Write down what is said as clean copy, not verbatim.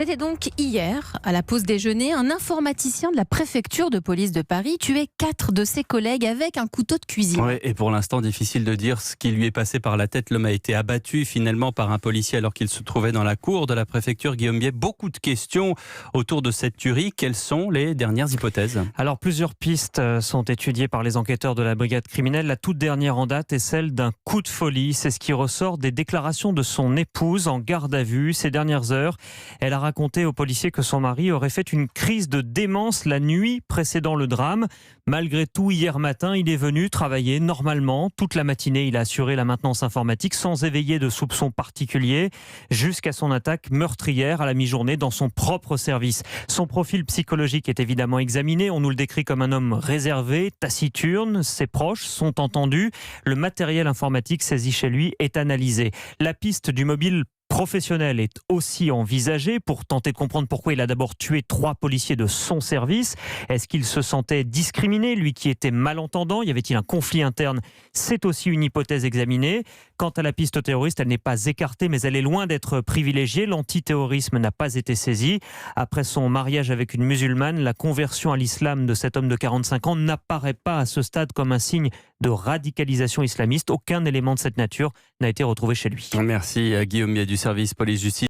C'était donc hier, à la pause déjeuner, un informaticien de la préfecture de police de Paris tuait 4 de ses collègues avec un couteau de cuisine. Ouais, et pour l'instant, difficile de dire ce qui lui est passé par la tête. L'homme a été abattu finalement par un policier alors qu'il se trouvait dans la cour de la préfecture. Guillaume Biet, beaucoup de questions autour de cette tuerie. Quelles sont les dernières hypothèses ? Alors, plusieurs pistes sont étudiées par les enquêteurs de la brigade criminelle. La toute dernière en date est celle d'un coup de folie. C'est ce qui ressort des déclarations de son épouse en garde à vue ces dernières heures. Elle a raconté aux policiers que son mari aurait fait une crise de démence la nuit précédant le drame. Malgré tout, hier matin, il est venu travailler normalement. Toute la matinée, il a assuré la maintenance informatique sans éveiller de soupçons particuliers jusqu'à son attaque meurtrière à la mi-journée dans son propre service. Son profil psychologique est évidemment examiné. On nous le décrit comme un homme réservé, taciturne. Ses proches sont entendus. Le matériel informatique saisi chez lui est analysé. La piste du mobile professionnel est aussi envisagé pour tenter de comprendre pourquoi il a d'abord tué 3 policiers de son service. Est-ce qu'il se sentait discriminé, lui qui était malentendant ? Y avait-il un conflit interne ? C'est aussi une hypothèse examinée. Quant à la piste terroriste, elle n'est pas écartée, mais elle est loin d'être privilégiée. L'antiterrorisme n'a pas été saisi. Après son mariage avec une musulmane, la conversion à l'islam de cet homme de 45 ans n'apparaît pas à ce stade comme un signe de radicalisation islamiste. Aucun élément de cette nature n'a été retrouvé chez lui. Merci à Guillaume Biet du service police-justice.